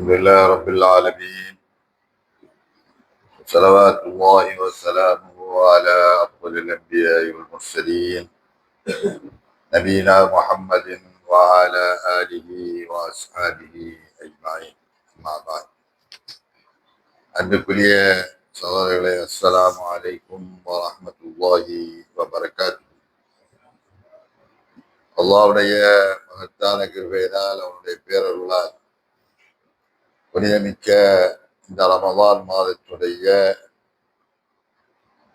لله رب العالمين، صلوات الله وسلامه على أفضل الأنبياء والمرسلين نبينا محمد وعلى آله وأصحابه أجمعين. أما بعد. அன்புக்குரிய சகோதரர்களே, அஸ்ஸலாமு அலைக்கும் வரஹ்மத்துல்லாஹி வபரகாத்துஹு. அல்லாஹ்வுடைய மகத்தான கிருபையினால், அவனுடைய பேரருளால் புனிதமிக்க இந்த ரமலான் மாதத்துடைய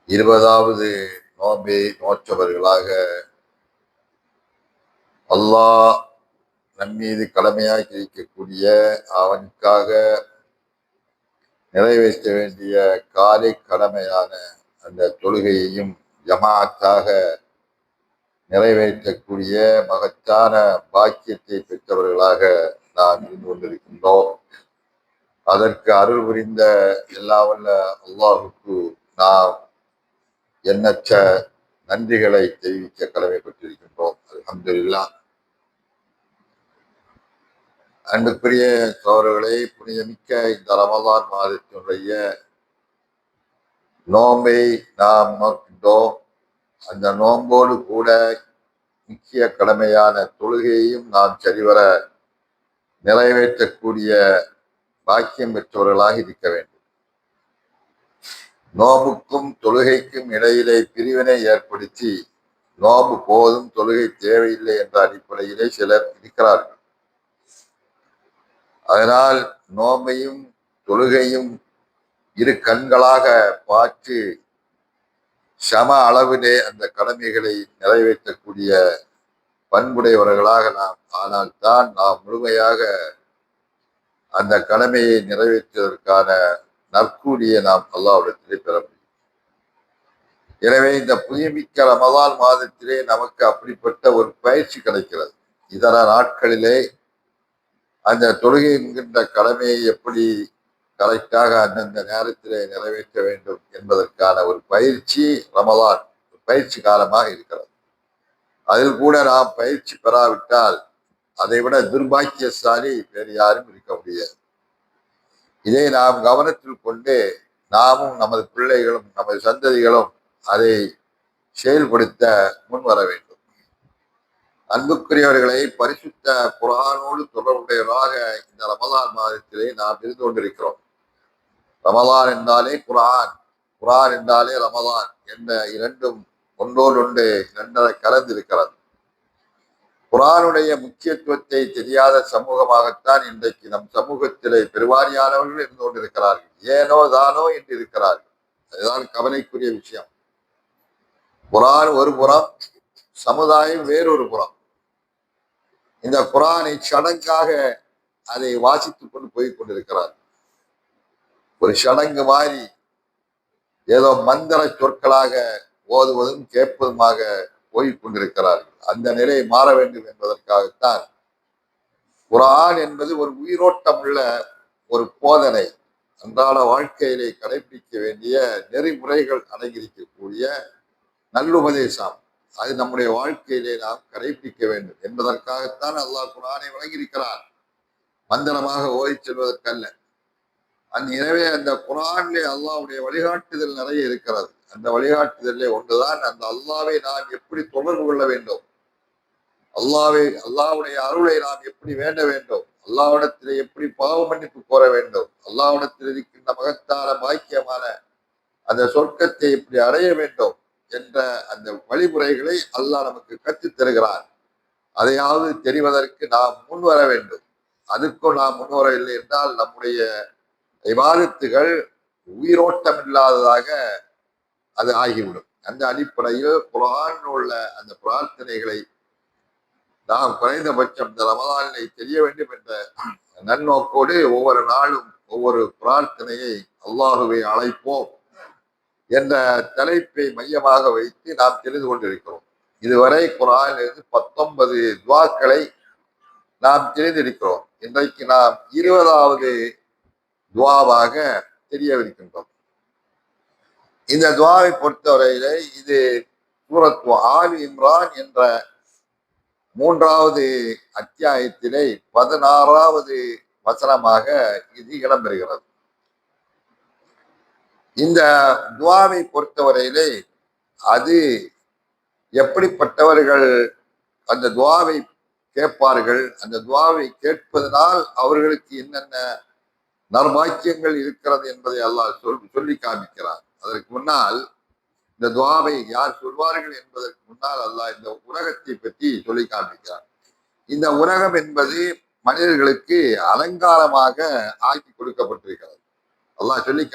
20வது நோன்பை நோற்றவர்களாக அல்லாஹ் நம்மீது கடமையாக்கி இருக்கக்கூடிய, அவனுக்காக நிறைவேற்ற வேண்டிய காலை கடமையான அந்த தொழுகையையும் ஜமாஅத்தாக நிறைவேற்றக்கூடிய மகத்தான பாக்கியத்தை பெற்றவர்களாக நாம் இருந்து கொண்டிருக்கின்றோம். அதற்கு அருள் புரிந்த எல்லா வல்ல அல்லாஹுக்கு நாம் எண்ணற்ற நன்றிகளை தெரிவிக்க கடமைப்பட்டிருக்கின்றோம். அல்ஹம்துலில்லாஹ். அன்புக்குரிய சகோதரர்களை, புனிதமிக்க இந்த ரமலான் மாதத்தினுடைய நோன்பை நாம் நோக்கின்றோம். அந்த நோம்போடு கூட முக்கிய கடமையான தொழுகையையும் நாம் சரிவர நிறைவேற்றக்கூடிய பாக்கியம் பெற்றவர்களாக இருக்க வேண்டும். நோம்புக்கும் தொழுகைக்கும் இடையிலே பிரிவினை ஏற்படுத்தி நோம்பு போதும் தொழுகை தேவையில்லை என்ற அடிப்படையிலே சிலர் இருக்கிறார்கள். அதனால் நோம்பையும் தொழுகையும் இரு கண்களாக பார்த்து சம அளவிலே அந்த கடமைகளை நிறைவேற்றக்கூடிய பண்புடையவர்களாக நாம் ஆனால்தான் நாம் முழுமையாக அந்த கடமையை நிறைவேற்றுவதற்கான நற்கூலியை நாம் அல்லாஹ்விடத்திலே பெற முடியும். எனவே இந்த புனிதமிக்க ரமலான் மாதத்திலே நமக்கு அப்படிப்பட்ட ஒரு பயிற்சி கிடைக்கிறது. இதர நாட்களிலே அந்த தொழுகை என்கின்ற கடமையை எப்படி கரெக்டாக அந்தந்த நேரத்திலே நிறைவேற்ற வேண்டும் என்பதற்கான ஒரு பயிற்சி ரமலான் பயிற்சி காலமாக இருக்கிறது. அதில் கூட நாம் பயிற்சி பெறாவிட்டால் அதை விட துர்பாக்கியசாலி வேறு யாரும் இருக்க முடியாது. இதை நாம் கவனத்தில் கொண்டு நாமும் நமது பிள்ளைகளும் நமது சந்ததிகளும் அதை செயல்படுத்த முன் வர வேண்டும். அன்புக்குரியவர்களை, பரிசுத்த குர்ஆனோடு தொடர்புடையவராக இந்த ரமலான் மாதத்திலே நாம் இருந்து கொண்டிருக்கிறோம். ரமலான் என்றாலே குர்ஆன், குர்ஆன் என்றாலே ரமலான் என்ற இரண்டும் ஒன்றோடொன்று இரண்டரை கலந்திருக்கிறது. குர்ஆனுடைய முக்கியத்துவத்தை தெரியாத சமூகமாகத்தான் இன்றைக்கு நம் சமூகத்திலே பெருவாரியானவர்கள் இருந்து கொண்டிருக்கிறார்கள். ஏனோ தானோ என்று இருக்கிறார்கள். அதுதான் கவலைக்குரிய விஷயம். குர்ஆன் ஒரு புறம், சமுதாயம் வேறொரு புறம். இந்த குர்ஆனை சடங்காக அதை வாசித்துக் கொண்டு போய் கொண்டிருக்கிறார். ஒரு சடங்கு மாதிரி ஏதோ மந்திர சொற்களாக ஓதுவதும் கேட்பதுமாக போய் கொண்டிருக்கிறார்கள். அந்த நிலை மாற வேண்டும் என்பதற்காகத்தான் குர்ஆன் என்பது ஒரு உயிரோட்டம் உள்ள ஒரு போதனை, அன்றாட வாழ்க்கையிலே கடைபிடிக்க வேண்டிய நெறிமுறைகள் அடங்கியிருக்கக்கூடிய நல்லுபதேசம். அது நம்முடைய வாழ்க்கையிலே நாம் கடைபிடிக்க வேண்டும் என்பதற்காகத்தான் அல்லாஹ் குர்ஆனை வழங்கியிருக்கிறார், மந்திரமாக ஓதி செல்வதற்கல்ல. எனவே அந்த குர்ஆனிலே அல்லாஹ்வுடைய வழிகாட்டுதல் நிறைய இருக்கிறது. அந்த வழிகாட்டுதலே ஒன்றுதான் அந்த அல்லாஹ்வை நாம் எப்படி தொடர்பு கொள்ள வேண்டும், அல்லாஹ்வுடைய அருளை நாம் எப்படி வேண்ட வேண்டும், அல்லாஹ்விடத்திலே எப்படி பாவ மன்னிப்பு கோர வேண்டும், அல்லாஹ்விடத்தில் இருக்கின்ற மகத்தான பாக்கியமான அந்த சொர்க்கத்தை எப்படி அடைய வேண்டும் என்ற அந்த வழிமுறைகளை அல்லாஹ் நமக்கு கற்றுத் தருகிறார். அதையாவது தெரிவதற்கு நாம் முன் வர வேண்டும். அதுக்கும் நாம் முன்வரவில்லை என்றால் நம்முடைய இபாதத்துகள் உயிரோட்டம் இல்லாததாக அது ஆகிவிடும். அந்த அடிப்படையில் குர்ஆனில் உள்ள அந்த பிரார்த்தனைகளை நாம் குறைந்தபட்சம் இந்த ரமலானை தெரிய வேண்டும் என்ற நன்னோக்கோடு ஒவ்வொரு நாளும் ஒவ்வொரு பிரார்த்தனையை அல்லாஹுவை அழைப்போம் என்ற தலைப்பை மையமாக வைத்து நாம் தெரிந்து கொண்டிருக்கிறோம். இதுவரை குர்ஆனிலிருந்து 19 துஆக்களை நாம் தெரிந்திருக்கிறோம். இன்றைக்கு நாம் 20வது துஆவாக தெரியவிருக்கின்றோம். இந்த துஆவை பொறுத்தவரையிலே இது சூரத்து ஆல் இம்ரான் என்ற 3வது அத்தியாயத்திலே 16வது வசனமாக இது இடம்பெறுகிறது. இந்த துஆவை பொறுத்தவரையிலே அது எப்படிப்பட்டவர்கள் அந்த துஆவை கேட்பார்கள், அந்த துஆவை கேட்பதனால் அவர்களுக்கு என்னென்ன நற்பாக்கியங்கள் இருக்கிறது என்பதை அல்லாஹ் சொல்லி காமிக்கிறார். அதற்கு முன்னால் இந்த துஆவை யார் சொல்வார்கள் என்பதற்கு முன்னால் அல்லாஹ் இந்த உலகத்தை பற்றி சொல்லி காண்பிக்கிறார். இந்த உலகம் என்பது மனிதர்களுக்கு அலங்காரமாக ஆக்கி கொடுக்கப்பட்டிருக்கிறது. அல்லாஹ் சொல்லி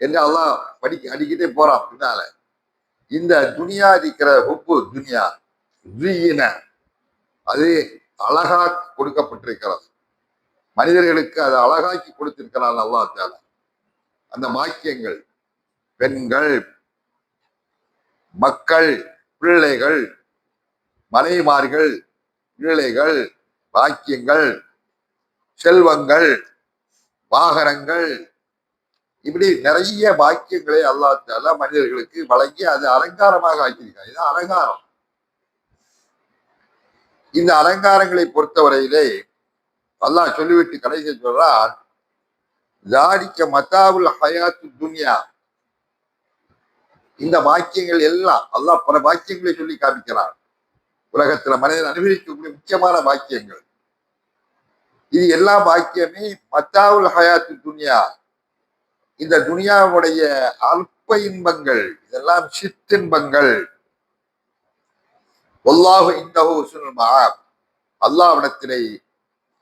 என்று அல்லாஹ் அடிக்கிட்டே போறான் பின்னால. இந்த துனியா இருக்கிற ஹுப்பு துனியா அது அழகா கொடுக்கப்பட்டிருக்கிறது. மனிதர்களுக்கு அது அழகாக்கி கொடுத்திருக்கிறான் அல்லாஹ் தஆலா. அந்த பாக்கியங்கள், பெண்கள், மக்கள், பிள்ளைகள், மனைவிமார்கள், பிள்ளைகள், பாக்கியங்கள், செல்வங்கள், வாகனங்கள், இப்படி நிறைய பாக்கியங்களை அல்லாஹ் தஆலா மனிதர்களுக்கு வழங்கி அது அலங்காரமாக ஆக்கியிருக்காங்க. இது அலங்காரம். இந்த அலங்காரங்களை பொறுத்தவரையிலே அல்லாஹ் சொல்லிவிட்டு கடைசி சொல்றான், ஜாலிக்க மத்தாவுல் ஹயாத்து துன்யா. இந்த பாக்கியங்கள் எல்லாம் அல்லாஹ் பல பாக்கியங்களை சொல்லி காமிக்கிறான். உலகத்துல மனிதன் அனுபவிக்கக்கூடிய முக்கியமான பாக்கியங்கள் இது எல்லா பாக்கியமே மத்தாவுல் ஹயாத்து துன்யா. இந்த துனியாவுடைய அல்ப இன்பங்கள், இதெல்லாம் சிற்றின்பங்கள். வல்லாஹு இன்தஹு ஹுஸ்னுல் மஆப். அல்லாஹ்விடத்திலே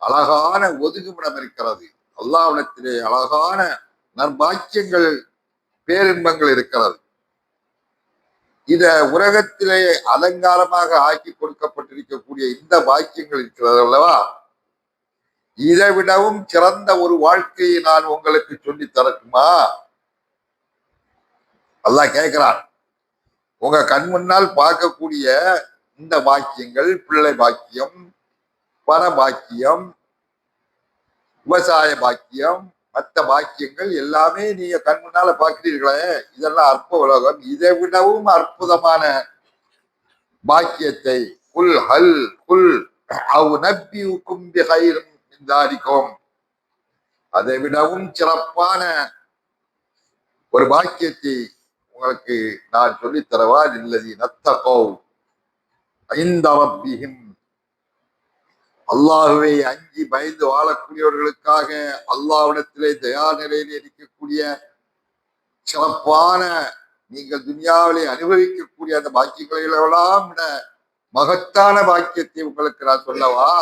அழகான ஒதுங்குமிடம் இருக்கிறது. அல்லாஹ்விடத்திலே அழகான நற்பாக்கியங்கள், பேரின்பங்கள் இருக்கிறது. இத உலகத்திலே அலங்காரமாக ஆக்கி கொடுக்கப்பட்டிருக்கக்கூடிய இந்த பாக்கியங்கள் இருக்கிறது அல்லவா, இதை விடவும் சிறந்த ஒரு வாழ்க்கையை நான் உங்களுக்கு சொல்லி தரட்டுமா? அல்லாஹ் கேட்கிறான். உங்க கண் முன்னால் பார்க்கக்கூடிய இந்த பாக்கியங்கள், பிள்ளை பாக்கியம், பர பாக்கியம், விவசாய பாக்கியம், மற்ற பாக்கியங்கள் எல்லாமே நீங்க கண் முன்னால பார்க்கிறீர்களே, இதெல்லாம் அற்ப உலகம். இதை விடவும் அற்புதமான பாக்கியத்தை குல் ஹல் குல் அவ் நப்பியுக்கும் பிகைரும் மின் தாலிகும், அதை விடவும் சிறப்பான ஒரு பாக்கியத்தை உங்களுக்கு நான் சொல்லித் தரவா? இல்லதி நத்தகௌ இந்த ரப்பிஹிம். அல்லாஹுவை அஞ்சி பயந்து வாழக்கூடியவர்களுக்காக அல்லாஹ்விடத்திலே தயார் நிலையில் இருக்கக்கூடிய சிறப்பான, நீங்கள் துனியாவிலே அனுபவிக்கக்கூடிய அந்த பாக்கியங்களை எல்லாம் விட மகத்தான பாக்கியத்தை உங்களுக்கு நான் சொல்லவா?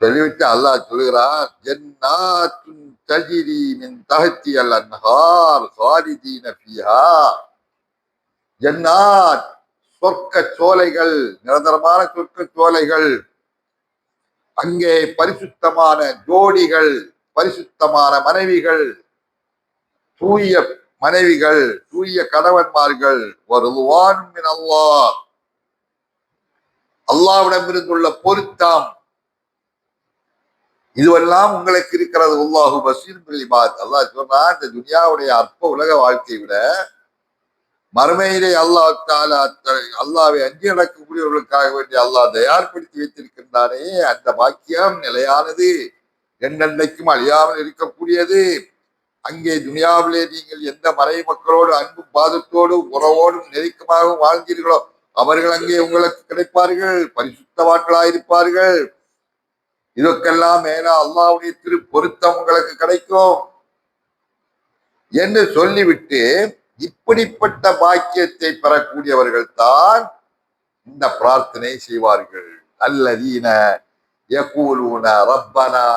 சொல்லிவிட்டு அல்லாஹ் சொல்லுகிறார், ஜன்னாத்துன் தஜ்ரி மின் தஹ்திஹல் அன்ஹார் காலிதீன ஃபீஹா. ஜன்னாத், சொர்க்க சோலைகள், நிரந்தரமான சொர்க்க சோலைகள். அங்கே பரிசுத்தமான ஜோடிகள், பரிசுத்தமான மனைவிகள், தூய மனைவிகள், தூய கணவன்மார்கள். வருவான் மின் அல்லாஹ், அல்லாஹ்விடம் இருந்துள்ள பொருத்தம், இதுவெல்லாம் உங்களுக்கு இருக்கிறது. அல்லாஹு பஸீர் பில் இபாத். அல்லாஹ் சொன்னா, இந்த துனியாவுடைய அற்ப உலக வாழ்க்கையை விட மறுமையிலே அல்லாஹ் தஆலா அல்லாஹ்வை அஞ்சி நடக்கக்கூடியவர்களுக்காக வேண்டி அல்லாஹ் தயார்படுத்தி வைத்திருக்கின்றானே, அந்த பாக்கியம் நிலையானது, என்னென்னைக்கும் அழியாமல் இருக்கக்கூடியது. அங்கே துனியாவிலே நீங்கள் எந்த மறை மக்களோடு அன்பும் பாதத்தோடும் உறவோடும் நெருக்கமாகவும் வாழ்ந்தீர்களோ அவர்கள் அங்கே உங்களுக்கு கிடைப்பார்கள், பரிசுத்தவான்களாயிருப்பார்கள். இதற்கெல்லாம் மேல அல்லாஹ்வுடைய திரு பொருத்தம் உங்களுக்கு கிடைக்கும் என்று சொல்லிவிட்டு, இப்படிப்பட்ட பாக்கியத்தை பெறக்கூடியவர்கள் தான் இந்த பிரார்த்தனை செய்வார்கள். அல்லதீன யகூலூன ரப்பனா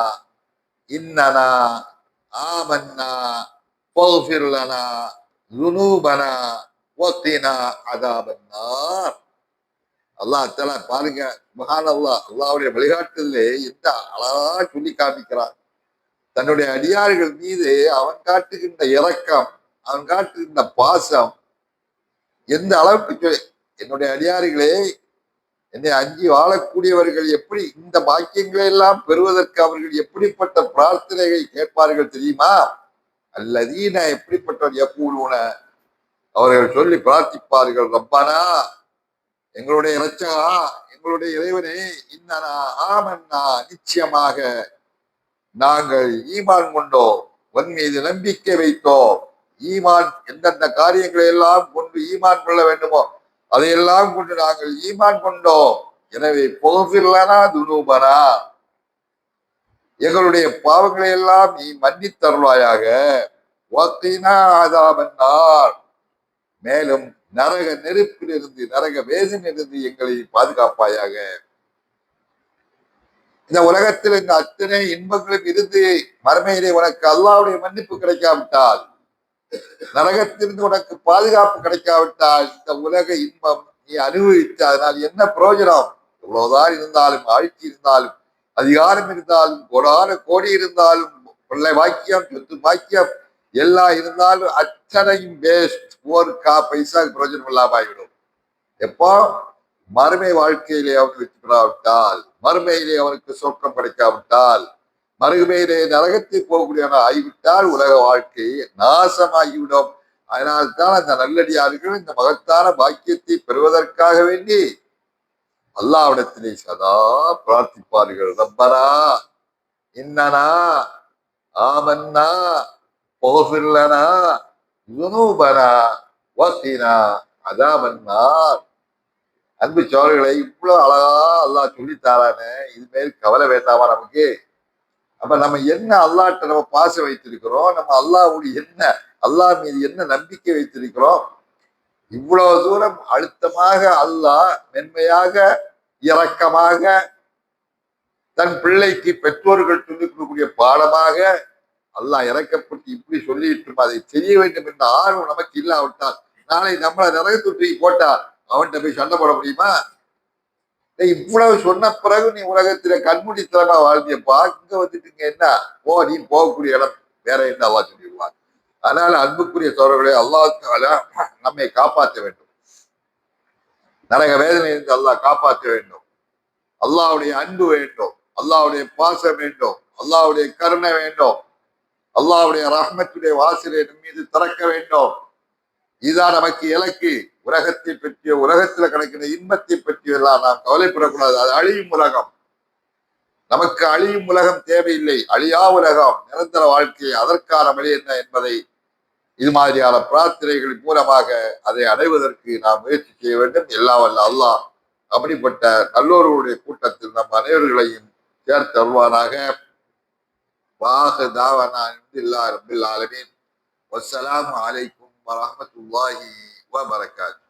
இன்னனா ஆமன்னா ஃபக்ஃபிர் லனா ذுனூபனா வகினா அஸாபன்னார். அல்லாஹ் தஆலா பாருங்க, சுப்ஹானல்லாஹ், அல்லாஹ்வுடைய வழிகாட்டுதலே எந்த அழகா சொல்லி காண்பிக்கிறான். தன்னுடைய அடியார்கள் மீது அவன் காட்டுகின்ற இரக்கம், அவன் காட்டுகின்ற பாசம் எந்த அளவுக்கு என்னுடைய அடியார்களே, என்னை அஞ்சி வாழக்கூடியவர்கள் எப்படி இந்த பாக்கியங்களை எல்லாம் பெறுவதற்கு அவர்கள் எப்படிப்பட்ட பிரார்த்தனையை கேட்பார்கள் தெரியுமா? அல்லதீன எப்படிப்பட்டவர் யகூலூன, அவர்கள் சொல்லி பிரார்த்திப்பார்கள், ரப்பனா, எங்களுடைய இரட்சகா, எங்களுடைய இறைவனே, இன்னனா ஆமன்னா, நிச்சயமாக நாங்கள் ஈமான் கொண்டோம், உன் மீது நம்பிக்கை வைத்தோம். ஈமான் எந்தெந்த காரியங்களை எல்லாம் கொண்டு ஈமான் கொள்ள வேண்டுமோ அதையெல்லாம் கொண்டு நாங்கள் ஈமான் கொண்டோம். எனவே போகிர்லனா துனூபனா, எங்களுடைய பாவங்களை எல்லாம் நீ மன்னித் தருவாயாக. வக்கீனா அதாபன்னார், மேலும் நரக நெருப்பிலிருந்து, நரக வேதனையிலிருந்து எங்களை பாதுகாப்பாயாக. இந்த உலகத்தில் இந்த அத்தனை இன்பங்களும் இருந்து மறுமையிலே உனக்கு அல்லாஹ்வுடைய மன்னிப்பு கிடைக்காவிட்டால், நரகத்திலிருந்து உனக்கு பாதுகாப்பு கிடைக்காவிட்டால், இந்த உலக இன்பம் நீ அனுபவித்து அதனால் என்ன பிரயோஜனம்? எவ்வளவுதான் இருந்தாலும், ஆட்சி இருந்தாலும், அதிகாரம் இருந்தாலும், கோடி இருந்தாலும், பிள்ளை பாக்கியம், சொத்து பாக்கியம் எல்லாம் இருந்தாலும் அத்தனையும் வேஸ்ட். ஒரு பைசா பிரயோஜனம் இல்லாம ஆகிவிடும். எப்போ? மறுமை வாழ்க்கையிலே அவன் வெற்றி பெறாவிட்டால், மறுமையிலே அவனுக்கு சொர்க்கம் கிடைக்காவிட்டால், மறுமையிலே நரகத்தை போகக்கூடியவன ஆகிவிட்டால் உலக வாழ்க்கை நாசமாகிவிடும். அதனால்தான் அந்த நல்லடியார்கள் இந்த மகத்தான பாக்கியத்தை பெறுவதற்காக வேண்டி அல்லாஹ்விடத்திலே சதா பிரார்த்திப்பார்கள். ரப்பனா இன்னனா ஆமன்னா ஃபக்ஃபிர் லனா ذுனூபனா வகினா அஸாபன்னார். அன்பு சோழர்களை இவ்வளவு அழகா அல்லாஹ் சொல்லித்தாரானே, இது மேல் கவலை வேண்டாமா நமக்கு? அப்ப நம்ம என்ன அல்லாஹ்ட்ட நம்ம பாசம் வைத்திருக்கிறோம், நம்ம அல்லாஹ்வுடைய என்ன, அல்லாஹ் மீது என்ன நம்பிக்கை வைத்திருக்கிறோம்? இவ்வளவு தூரம் அழுத்தமாக அல்லாஹ் மென்மையாக இரக்கமாக தன் பிள்ளைக்கு பெற்றோர்கள் சொல்லிக் கொடுக்கக்கூடிய பாடமாக அல்லாஹ் இறக்கப்பட்டு இப்படி சொல்லிட்டு அதை செய்ய வேண்டும் என்ற ஆர்வம் நமக்கு இல்லாவிட்டால், நாளை நம்மளை நரகத்துக்கு போட்டா அவன்கிட்ட போய் சண்டை போட முடியுமா? இவ்வளவு சொன்ன பிறகு நீ உலகத்துல கண்மூடித்தனமா வாழ்ந்தியப்பா, இங்க வந்துட்டுங்க என்ன நீ போகக்கூடிய இடம் வேற என்ன அல்லாஹ் சொல்லிடுவான். அதனால அன்புக்குரிய சோழர்களே, அல்லாஹ் நம்மை காப்பாற்ற வேண்டும், நரக வேதனையிலிருந்து அல்லாஹ் காப்பாற்ற வேண்டும். அல்லாஹ்வுடைய அன்பு வேண்டும், அல்லாஹ்வுடைய பாசம் வேண்டும், அல்லாஹ்வுடைய கருணை வேண்டும், அல்லாஹ்வுடைய ரஹ்மத்துடைய வாசலை நம் மீது திறக்க வேண்டும். இதுதான் நமக்கு இலக்கு. உலகத்தை பற்றிய, உலகத்துல கிடைக்கிற இன்பத்தை பற்றியெல்லாம் நாம் கவலைப்படக்கூடாது. அது அழியும் உலகம். நமக்கு அழியும் உலகம் தேவையில்லை, அழியா உலகம், நிரந்தர வாழ்க்கை. அதற்கான வழி என்ன என்பதை இது மாதிரியான பிரார்த்தனைகள் மூலமாக அதை அடைவதற்கு நாம் முயற்சி செய்ய வேண்டும். எல்லாம் வல்ல அல்லாஹ் அப்படிப்பட்ட நல்லோர்களுடைய கூட்டத்தில் நம் அனைவர்களையும் சேர்த்து அருள்வானாக. வாஹு தாவனா அல்ஹம்துலில்லாஹி ரப்பில் ஆலமீன். வஸ்ஸலாமு அலைக்கும் வரஹ்மத்துல்லாஹி வபரகாத்துஹு.